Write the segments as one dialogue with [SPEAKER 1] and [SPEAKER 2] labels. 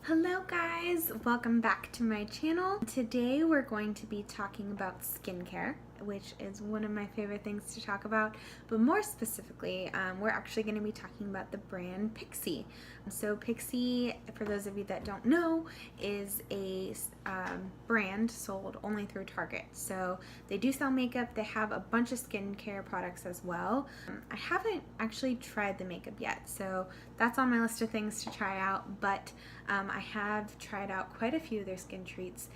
[SPEAKER 1] Hello guys, welcome back to my channel. Today we're going to be talking about skincare, which is one of my favorite things to talk about, but more specifically, we're actually going to be talking about the brand Pixi. So Pixi, for those of you that don't know, is a brand sold only through Target. So they do sell makeup, they have a bunch of skincare products as well. I haven't actually tried the makeup yet, so that's on my list of things to try out, but I have tried out quite a few of their Skintreats.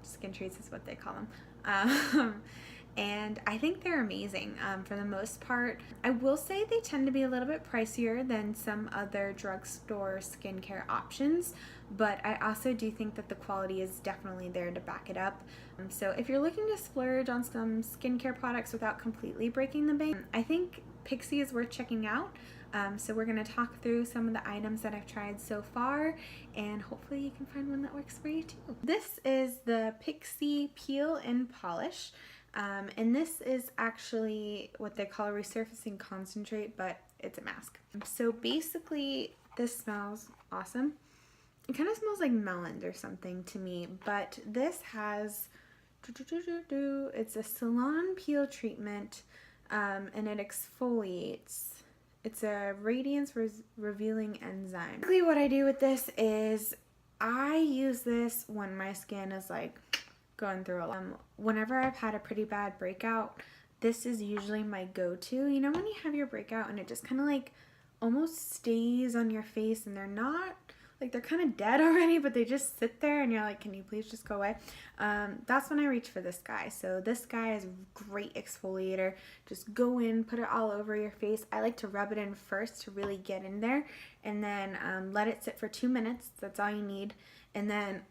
[SPEAKER 1] Skintreats is what they call them. And I think they're amazing for the most part. I will say they tend to be a little bit pricier than some other drugstore skincare options, but I also do think that the quality is definitely there to back it up. So if you're looking to splurge on some skincare products without completely breaking the bank, I think Pixi is worth checking out. So we're going to talk through some of the items that I've tried so far, and hopefully you can find one that works for you too. This is the Pixi Peel and Polish, and this is actually what they call a resurfacing concentrate, but it's a mask. So basically this smells awesome. It kind of smells like melons or something to me, but this has, it's a salon peel treatment, and it exfoliates. It's a radiance revealing enzyme. Basically what I do with this is I use this when my skin is like going through a lot. Whenever I've had a pretty bad breakout, this is usually my go-to. You know when you have your breakout and it just kind of like almost stays on your face and they're not, like they're kind of dead already, but they just sit there and you're like, can you please just go away? That's when I reach for this guy. So this guy is a great exfoliator. Just go in, put it all over your face. I like to rub it in first to really get in there, and then let it sit for 2 minutes. That's all you need. And then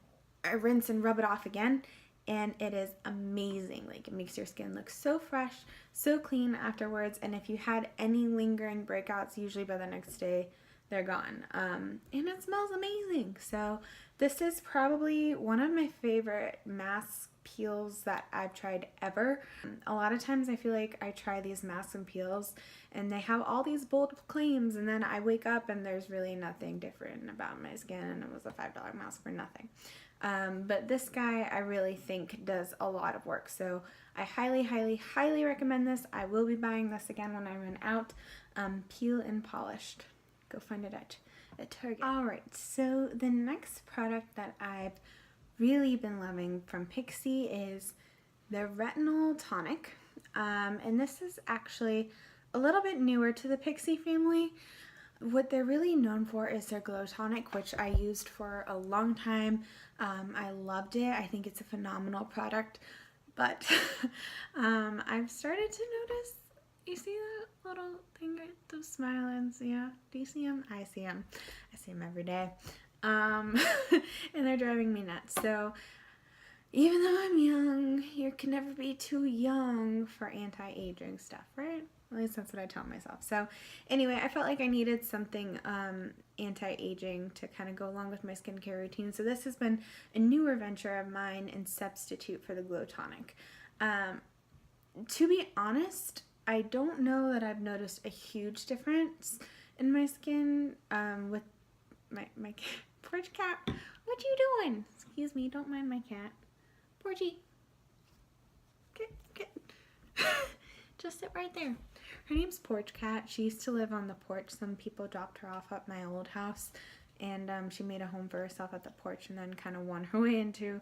[SPEAKER 1] I rinse and rub it off again, and it is amazing. Like, it makes your skin look so fresh, so clean afterwards. And if you had any lingering breakouts, usually by the next day, they're gone. And it smells amazing. So this is probably one of my favorite mask peels that I've tried ever. A lot of times I feel like I try these masks and peels and they have all these bold claims, and then I wake up and there's really nothing different about my skin, and it was a $5 mask for nothing. But this guy I really think does a lot of work. So I highly recommend this. I will be buying this again when I run out. Peel and Polished. Go find it at Target. Alright, so the next product that I've really been loving from Pixi is the Retinol Tonic. And this is actually a little bit newer to the Pixi family. What they're really known for is their Glow Tonic, which I used for a long time. I loved it. I think it's a phenomenal product. But I've started to notice, you see that little thing, those smilings? Yeah, do you see them? I see them. I see them every day. And they're driving me nuts. So even though I'm young, you can never be too young for anti-aging stuff, right? At least that's what I tell myself. So anyway, I felt like I needed something anti-aging to kind of go along with my skincare routine. So this has been a newer venture of mine in substitute for the Glow Tonic. To be honest, I don't know that I've noticed a huge difference in my skin with my porch cat. What you doing? Excuse me, don't mind my cat. Porgy. Get. Just sit right there. Her name's Porch Cat. She used to live on the porch. Some people dropped her off at my old house, and she made a home for herself at the porch and then kind of won her way into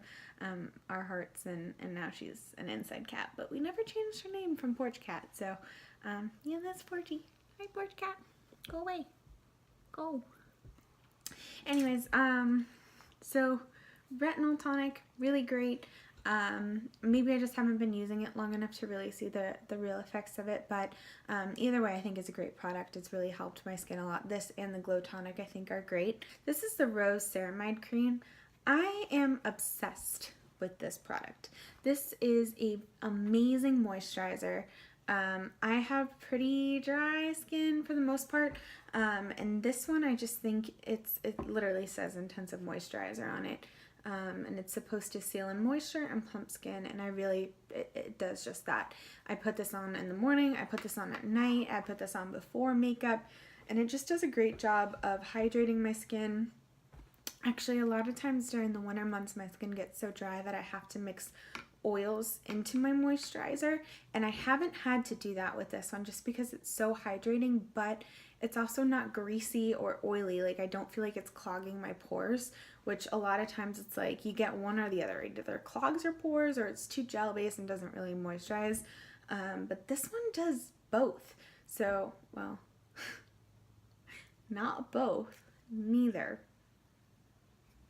[SPEAKER 1] our hearts, and now she's an inside cat. But we never changed her name from Porch Cat. So yeah, that's Porgy. Hi, Porch Cat. Go away. Go. Anyways, so Retinol Tonic, really great. Maybe I just haven't been using it long enough to really see the real effects of it, but either way, I think it's a great product. It's really helped my skin a lot. This and the Glow Tonic I think are great. This is the Rose Ceramide Cream. I am obsessed with this product. This is an amazing moisturizer. I have pretty dry skin for the most part, and this one I just think it literally says intensive moisturizer on it. And it's supposed to seal in moisture and plump skin, and it does just that. I put this on in the morning, I put this on at night, I put this on before makeup, and it just does a great job of hydrating my skin Actually, a lot of times during the winter months, my skin gets so dry that I have to mix oils into my moisturizer, and I haven't had to do that with this one just because it's so hydrating, but it's also not greasy or oily. Like, I don't feel like it's clogging my pores, which a lot of times it's like you get one or the other. Either clogs your pores or it's too gel based and doesn't really moisturize. But this one does both. So, well, not both, neither.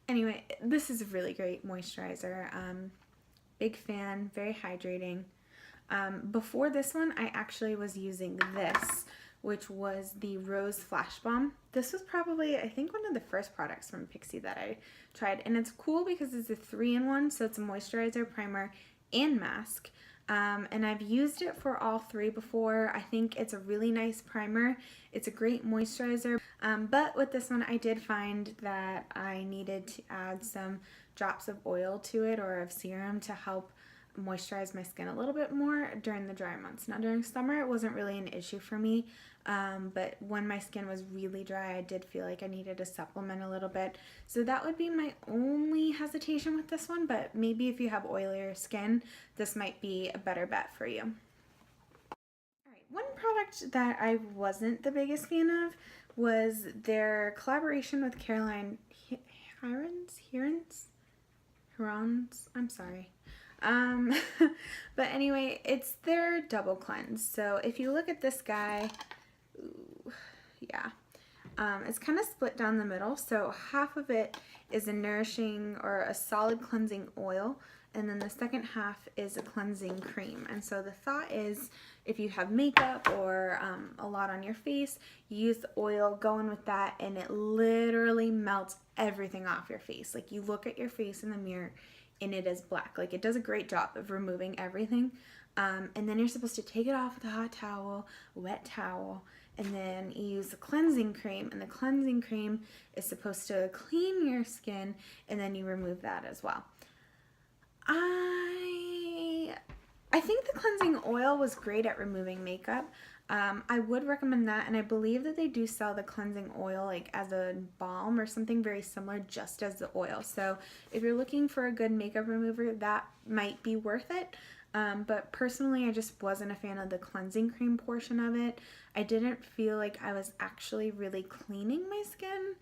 [SPEAKER 1] Anyway, this is a really great moisturizer. Big fan, very hydrating. Before this one, I actually was using this, which was the Rose Flash Balm. This was probably, I think, one of the first products from Pixi that I tried. And it's cool because it's a 3-in-1, so it's a moisturizer, primer, and mask. And I've used it for all 3 before. I think it's a really nice primer. It's a great moisturizer. But with this one, I did find that I needed to add some drops of oil to it, or of serum, to help moisturize my skin a little bit more during the dry months. Now, during summer, it wasn't really an issue for me, but when my skin was really dry, I did feel like I needed to supplement a little bit. So that would be my only hesitation with this one, but maybe if you have oilier skin, this might be a better bet for you. Alright, one product that I wasn't the biggest fan of was their collaboration with Caroline Herons, I'm sorry. But anyway, it's their double cleanse. So if you look at this guy, ooh, yeah, it's kind of split down the middle. So half of it is a nourishing or a solid cleansing oil, and then the second half is a cleansing cream. And so the thought is, if you have makeup or a lot on your face, you use the oil, go in with that, and it literally melts everything off your face. Like, you look at your face in the mirror and it is black. Like, it does a great job of removing everything. And then you're supposed to take it off with a hot towel, wet towel, and then you use the cleansing cream, and the cleansing cream is supposed to clean your skin, and then you remove that as well. I think the cleansing oil was great at removing makeup. I would recommend that, and I believe that they do sell the cleansing oil like as a balm or something very similar, just as the oil. So if you're looking for a good makeup remover, that might be worth it. But personally, I just wasn't a fan of the cleansing cream portion of it. I didn't feel like I was actually really cleaning my skin.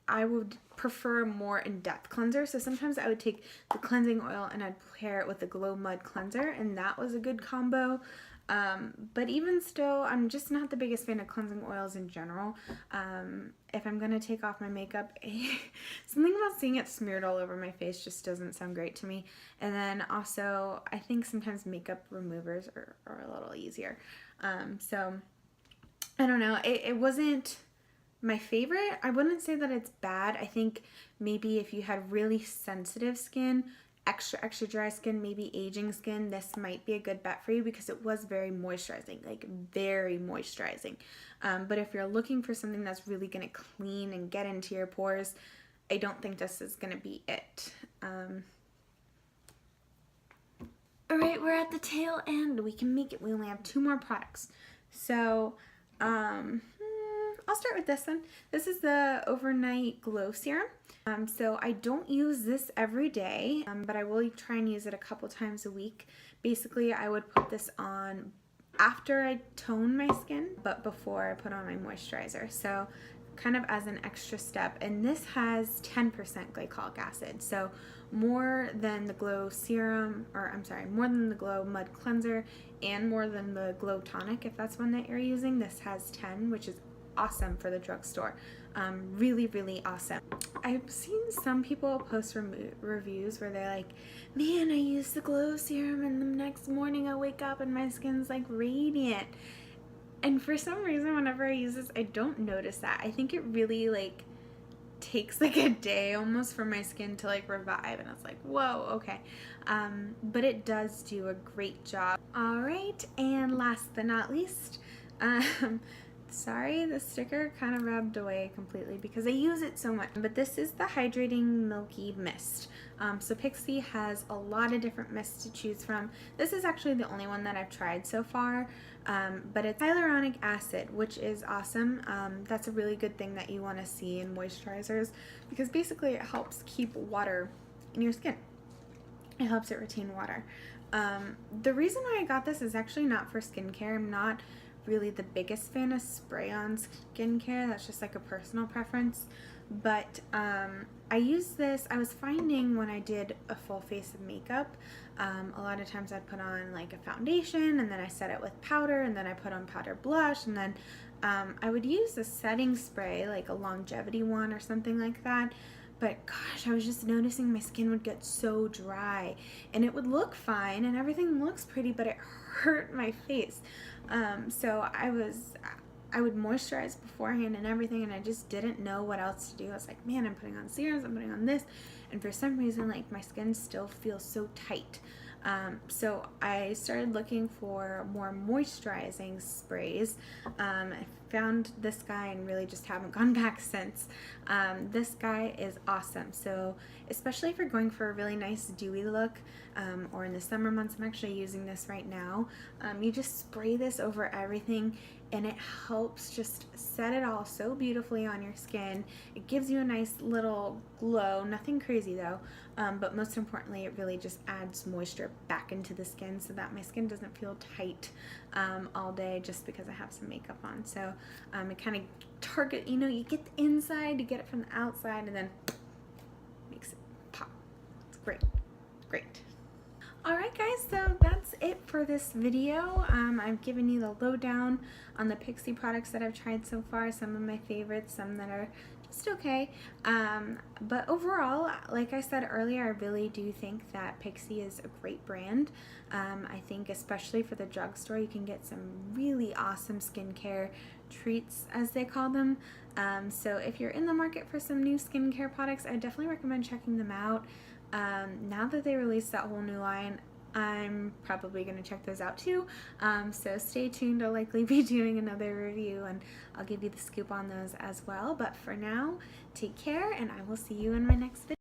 [SPEAKER 1] I would prefer a more in-depth cleanser, so sometimes I would take the cleansing oil and I'd pair it with the Glow Mud cleanser, and that was a good combo. But even still, I'm just not the biggest fan of cleansing oils in general. If I'm gonna take off my makeup, something about seeing it smeared all over my face just doesn't sound great to me. And then also, I think sometimes makeup removers are a little easier. So I don't know, it wasn't my favorite. I wouldn't say that it's bad. I think maybe if you had really sensitive skin, extra dry skin, maybe aging skin, this might be a good bet for you because it was very moisturizing, like very moisturizing. But if you're looking for something that's really going to clean and get into your pores, I don't think this is going to be it. Alright, we're at the tail end. We can make it. We only have 2 more products. So, I'll start with this one. This is the Overnight Glow Serum. So I don't use this every day, but I will try and use it a couple times a week. Basically, I would put this on after I tone my skin, but before I put on my moisturizer. So kind of as an extra step. And this has 10% glycolic acid. So more than the Glow Serum, or I'm sorry, more than the Glow Mud Cleanser and more than the Glow Tonic, if that's one that you're using. This has 10, which is awesome for the drugstore. Really awesome. I've seen some people post reviews where they're like, man, I use the Glow Serum and the next morning I wake up and my skin's like radiant. And for some reason, whenever I use this, I don't notice that. I think it really like takes like a day almost for my skin to like revive, and it's like, whoa, okay. But it does do a great job. All right, and last but not least, Sorry, the sticker kind of rubbed away completely because I use it so much. But this is the Hydrating Milky Mist. So Pixi has a lot of different mists to choose from. This is actually the only one that I've tried so far. But it's hyaluronic acid, which is awesome. That's a really good thing that you want to see in moisturizers because basically it helps keep water in your skin. It helps it retain water. The reason why I got this is actually not for skincare. I'm not really the biggest fan of spray-on skincare. That's just like a personal preference. But I use this, I was finding when I did a full face of makeup, a lot of times I'd put on like a foundation and then I set it with powder and then I put on powder blush and then I would use a setting spray, like a longevity one or something like that. But gosh, I was just noticing my skin would get so dry and it would look fine and everything looks pretty, but it hurt my face. So I would moisturize beforehand and everything, and I just didn't know what else to do. I was like, man, I'm putting on serums, I'm putting on this, and for some reason, like, my skin still feels so tight. So I started looking for more moisturizing sprays. I found this guy and really just haven't gone back since. This guy is awesome. So especially if you're going for a really nice dewy look, or in the summer months, I'm actually using this right now. You just spray this over everything and it helps just set it all so beautifully on your skin. It gives you a nice little glow, nothing crazy though, but most importantly, it really just adds moisture back into the skin so that my skin doesn't feel tight all day just because I have some makeup on. So it kind of target, you know, you get the inside, you get it from the outside, and then makes it pop. It's great, great. Alright guys, so that's it for this video. I've given you the lowdown on the Pixi products that I've tried so far, some of my favorites, some that are just okay. But overall, like I said earlier, I really do think that Pixi is a great brand. I think especially for the drugstore, you can get some really awesome skincare treats, as they call them. So if you're in the market for some new skincare products, I definitely recommend checking them out. Now that they released that whole new line, I'm probably going to check those out too. So stay tuned. I'll likely be doing another review and I'll give you the scoop on those as well. But for now, take care and I will see you in my next video.